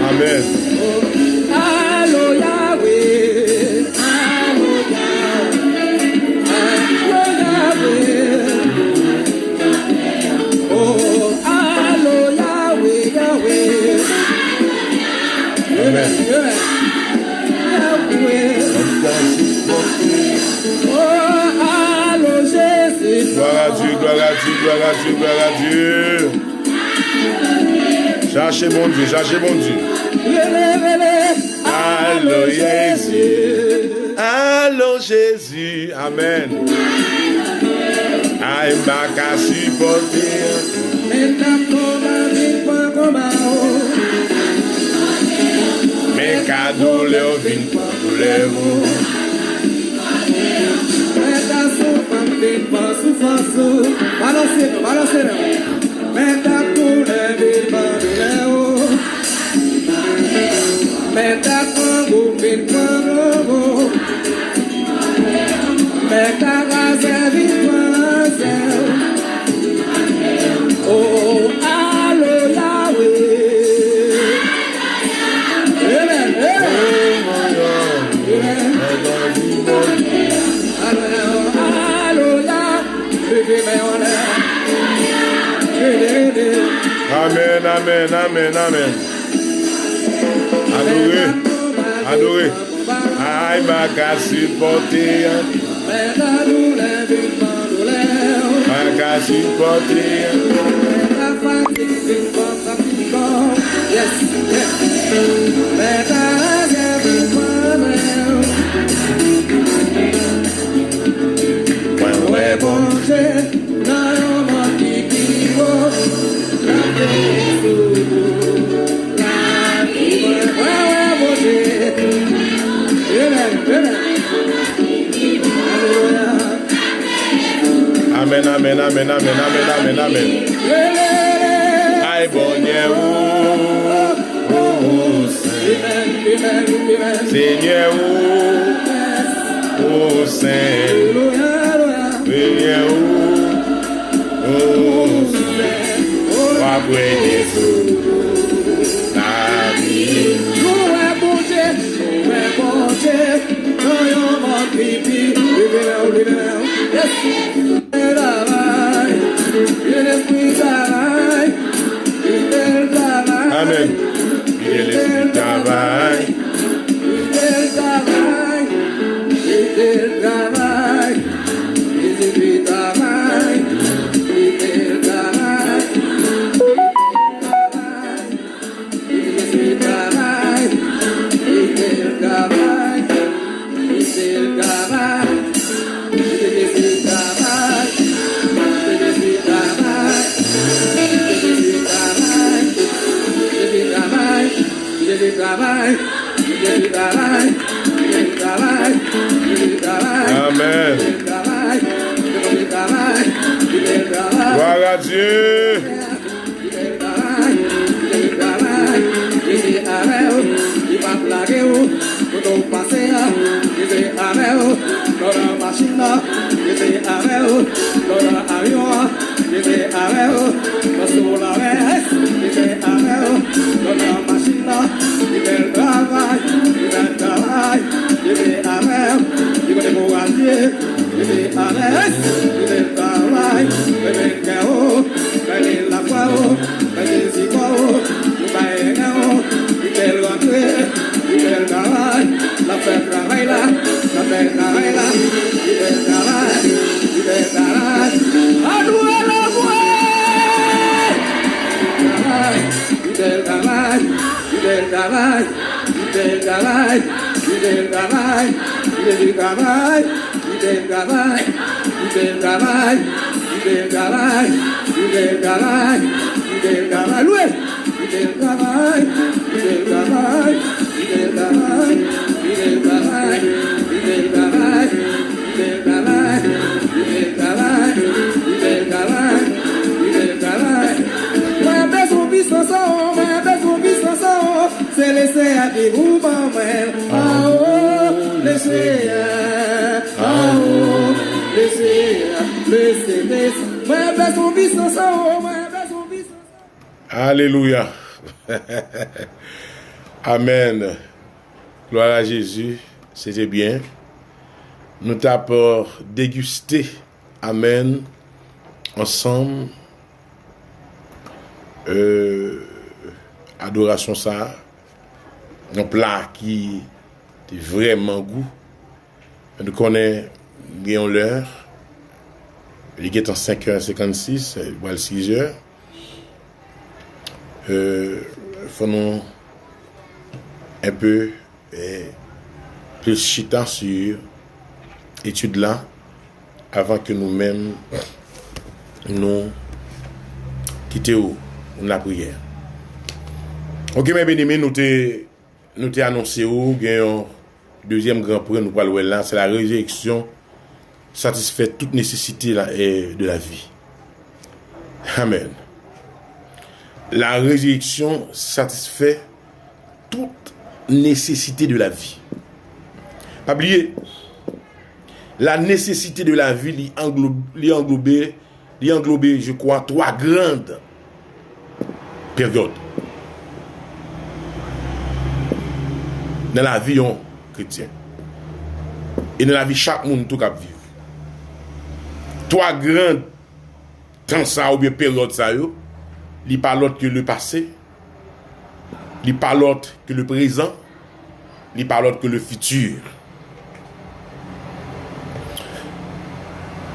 Amen. gloire à Dieu, gloire à Dieu, gloire à Dieu. Cherchez mon Dieu, cherchez mon Dieu. Allô Jésus, allô Jésus, amen. I'm back à supporter. Mes cadeaux, leur vie, leur vous. Balancez, oh, allo Yahweh. Amen. Amen, amen, amen, amen. Adoré. Aïe, ma casse supporter. Ma casse supporter. Ouais, bon Dieu, Amen, amen, amen, amen, amen, amen, amen. Aïe, bon Dieu, Seigneur, oh Saint, Seigneur, oh Papa Jésus, la vie. Amen. Il est le travail. Amen. Gloire à Dieu. Alléluia. Amen. Gloire à Jésus. C'était bien. Nous t'avons dégusté. Amen. Ensemble. Adoration ça. Un plat qui est vraiment goût. Nous connaissons l'heure. il est en 5h56, voilà 6h. Faisons un peu plus chita sur l'étude là avant que nous-mêmes nous quittions la prière. Ok, mes bien-aimés, nous t'ai annoncé où un deuxième grand point nous parlons là, c'est la résurrection satisfait toute nécessité de la vie. Amen. La résurrection satisfait toute nécessité de la vie. Pas oublier, la nécessité de la vie l'englobait, je crois, 3 grandes périodes. Dans la vie chrétien. Et dans la vie chaque monde tout cap vivre. 3 grandes temps ça ou bien périodes ça yo. Il pas l'autre que le passé, il pas l'autre que le présent, il pas l'autre que le futur.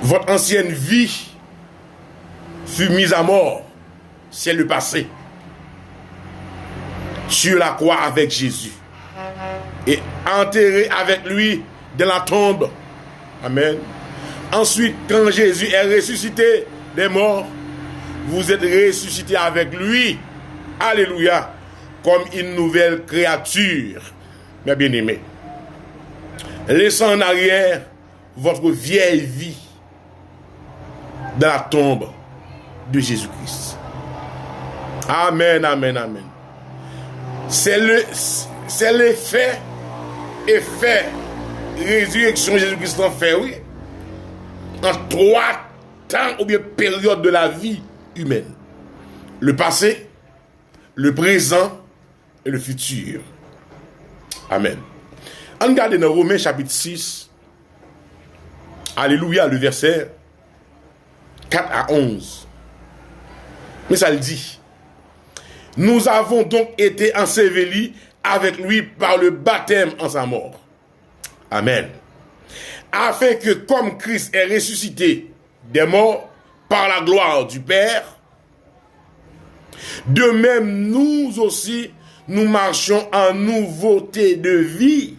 Votre ancienne vie fut mise à mort, c'est le passé, sur la croix avec Jésus et enterré avec lui dans la tombe. Amen. Ensuite, quand Jésus est ressuscité des morts, vous êtes ressuscité avec lui, alléluia, comme une nouvelle créature, mes bien-aimés. Laissant en arrière votre vieille vie dans la tombe de Jésus-Christ. Amen, amen, amen. C'est l'effet, résurrection de Jésus-Christ en fait, oui, en 3 temps ou bien périodes de la vie humaine. Le passé, le présent et le futur. Amen. On regarde dans Romains chapitre 6, alléluia, le verset 4 à 11. Mais ça le dit. Nous avons donc été ensevelis avec lui par le baptême en sa mort. Amen. Afin que comme Christ est ressuscité des morts par la gloire du Père, de même nous aussi, nous marchons en nouveauté de vie.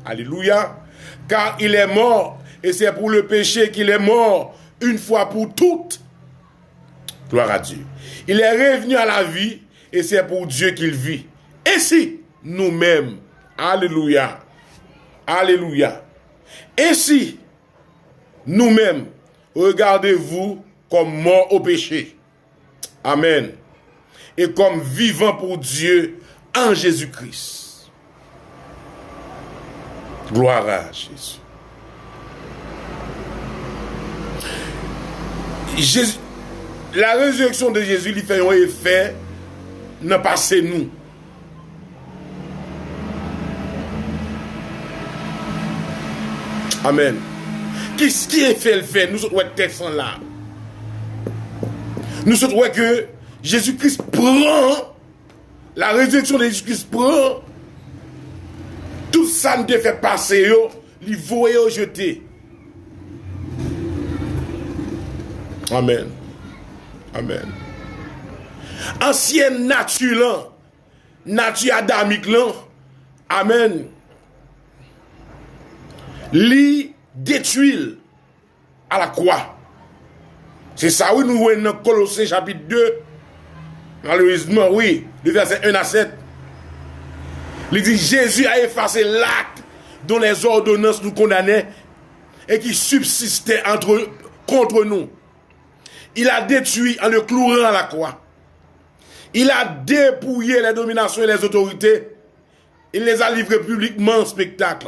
Alléluia. Car il est mort, et c'est pour le péché qu'il est mort, une fois pour toutes. Gloire à Dieu. Il est revenu à la vie, et c'est pour Dieu qu'il vit. Et si nous-mêmes, alléluia, alléluia, et si nous-mêmes, regardez-vous comme morts au péché. Amen. Et comme vivants pour Dieu en Jésus-Christ. Gloire à Jésus. La résurrection de Jésus lui fait un effet dans le passé nous. Amen. Qu'est-ce qui est fait le fait? Nous sommes textes là. Nous sommes que Jésus-Christ prend, la résurrection de Jésus-Christ prend tout ça nous fait passer, il voyait jeter. Amen. Amen. Ancienne nature adamique là, amen, li détruit à la croix. C'est ça, oui, nous voyons dans Colossiens chapitre 2, malheureusement, oui, le verset 1 à 7. Il dit, Jésus a effacé l'acte dont les ordonnances nous condamnaient et qui subsistait contre nous. Il a détruit en le clouant à la croix. Il a dépouillé les dominations et les autorités. Il les a livrées publiquement en spectacle,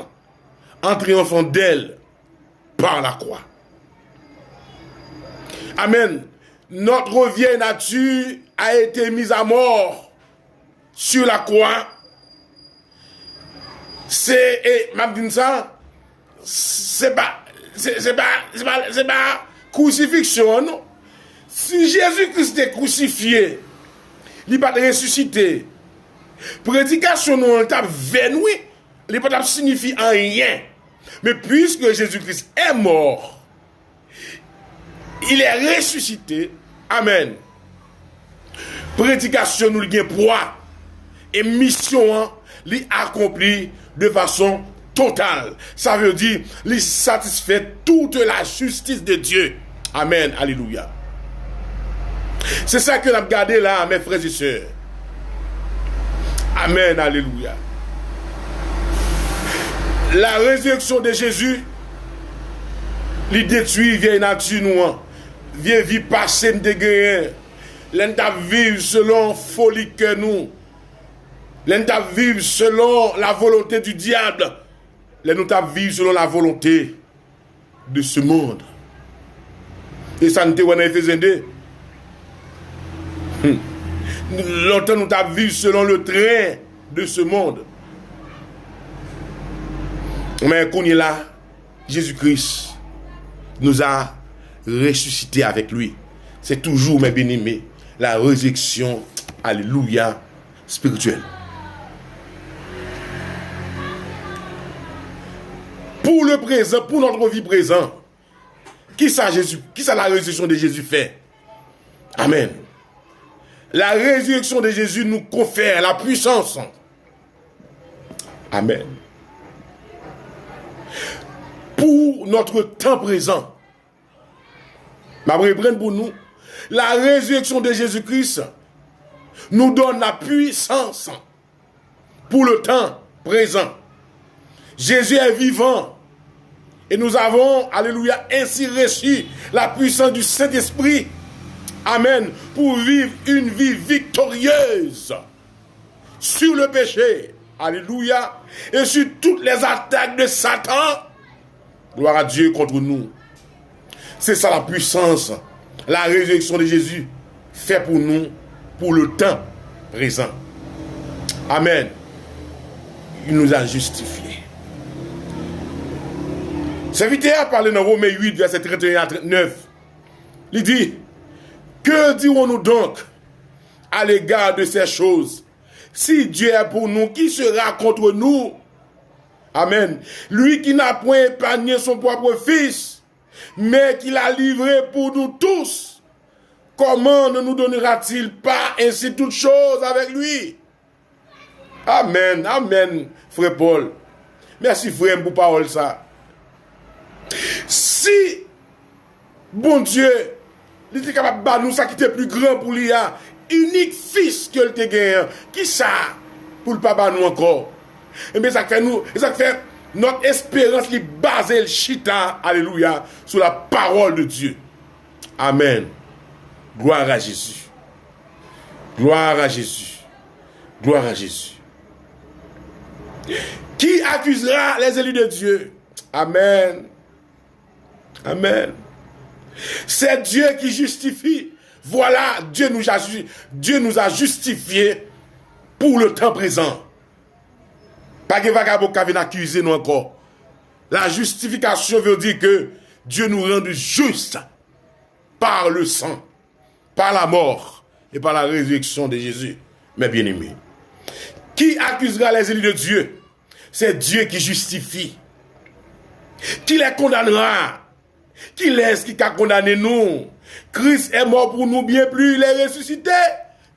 en triomphant d'elles par la croix. Amen. Notre vieille nature a été mise à mort sur la croix. C'est pas crucifixion, non? Si Jésus-Christ est crucifié, il n'est pas ressuscité. Prédication non t'a venu, il n'est pas signifie rien. Mais puisque Jésus-Christ est mort, il est ressuscité. Amen. Prédication nous gagne poids et mission li accompli de façon totale. Ça veut dire il satisfait toute la justice de Dieu. Amen. Alléluia. C'est ça que nous avons gardé là, mes frères et sœurs. Amen. Alléluia. La résurrection de Jésus, il détruit vieille nature nous, vieille vie passée de guerre. L'un vivre selon folie que nous. L'un vivre selon la volonté du diable. L'un vivre selon la volonté de ce monde. Et ça nous dit en Éphésiens 2. Longtemps nous avons vécu selon le train de ce monde. Mais quand il est là, Jésus-Christ nous a ressuscité avec lui. C'est toujours, mes bien-aimés, la résurrection, alléluia, spirituelle. Pour le présent, pour notre vie présente, qui ça la résurrection de Jésus fait? Amen. La résurrection de Jésus nous confère la puissance. Amen. Pour notre temps présent, pour nous, la résurrection de Jésus-Christ nous donne la puissance pour le temps présent. Jésus est vivant et nous avons, alléluia, ainsi reçu la puissance du Saint-Esprit. Amen. Pour vivre une vie victorieuse sur le péché. Alléluia. Et sur toutes les attaques de Satan. Gloire à Dieu contre nous. C'est ça la puissance. La résurrection de Jésus fait pour nous, pour le temps présent. Amen. Il nous a justifiés. Serviteur a parlé dans Romains 8, verset 31 à 39. Il dit, que dirons-nous donc à l'égard de ces choses? Si Dieu est pour nous, qui sera contre nous? Amen. Lui qui n'a point épargné son propre fils, mais qui l'a livré pour nous tous, comment ne nous donnera-t-il pas ainsi toutes choses avec lui? Amen. Amen, frère Paul. Merci, frère, pour parole ça. Si, bon Dieu, il était capable de battre nous, ça qui était plus grand pour lui, unique fils que le te gagné, qui ça, pour le papa nous encore? Et bien, ça fait nous, ça fait notre espérance, qui base le chita, alléluia, sur la parole de Dieu. Amen. Gloire à Jésus. Gloire à Jésus. Gloire à Jésus. Qui accusera les élus de Dieu? Amen. Amen. C'est Dieu qui justifie. Voilà, Dieu nous a justifiés pour le temps présent. Pas que vagabond qui vient accuser nous encore. La justification veut dire que Dieu nous rend justes par le sang, par la mort et par la résurrection de Jésus. Mes bien-aimés. Qui accusera les élus de Dieu? C'est Dieu qui justifie. Qui les condamnera? Qui laisse qui a condamné nous? Christ est mort pour nous, bien plus, il est ressuscité.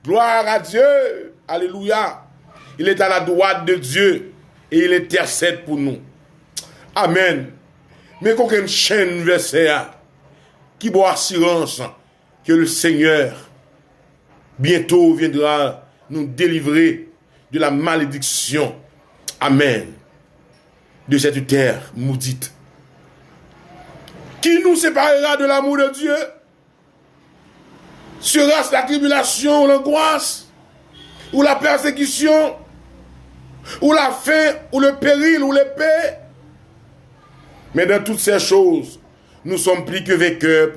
Gloire à Dieu. Alléluia. Il est à la droite de Dieu et il intercède pour nous. Amen. Mais qu'aucune chaîne verset qui boit assurance que le Seigneur bientôt viendra nous délivrer de la malédiction. Amen. De cette terre maudite. Qui nous séparera de l'amour de Dieu? Sera-ce la tribulation ou l'angoisse? Ou la persécution? Ou la faim? Ou le péril? Ou l'épée? Mais dans toutes ces choses, nous sommes plus que vainqueurs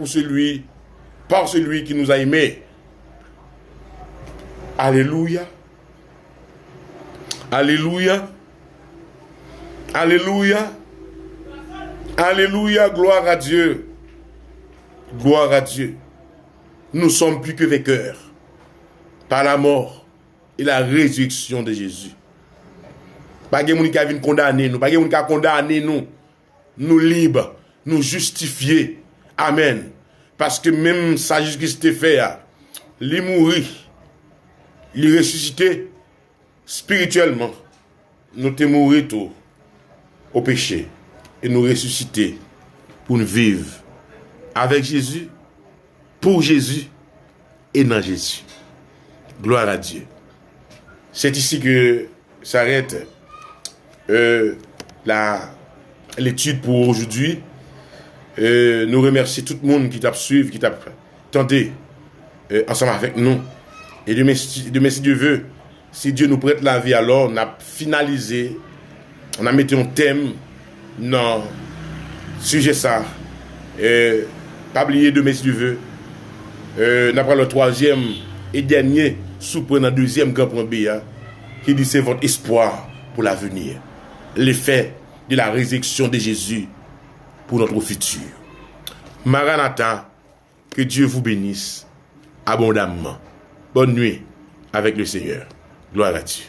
par celui qui nous a aimés. Alléluia. Alléluia. Alléluia. Alléluia. Gloire à Dieu. Gloire à Dieu. Nous sommes plus que vainqueurs par la mort et la résurrection de Jésus. Pas de monde qui vient condamner nous, pas de monde qui condamner nous, nous libres, nous justifier. Amen. Parce que même ça, Jésus-Christ fait, il mourit, il ressuscité spirituellement. Nous te mourir tout au péché et nous ressusciter pour nous vivre avec Jésus, pour Jésus et dans Jésus. Gloire à Dieu. C'est ici que s'arrête l'étude pour aujourd'hui. Nous remercions tout le monde qui t'a suivi, qui t'a tenté ensemble avec nous. Et de merci Dieu veut, si Dieu nous prête la vie, alors on a finalisé, on a mis un thème dans le sujet ça. Pas oublier de merci Dieu veut. On a pris le troisième et dernier sous-point dans le deuxième grand point B, qui dit c'est votre espoir pour l'avenir. L'effet de la résurrection de Jésus pour notre futur. Maranatha, que Dieu vous bénisse abondamment. Bonne nuit avec le Seigneur. Gloire à Dieu.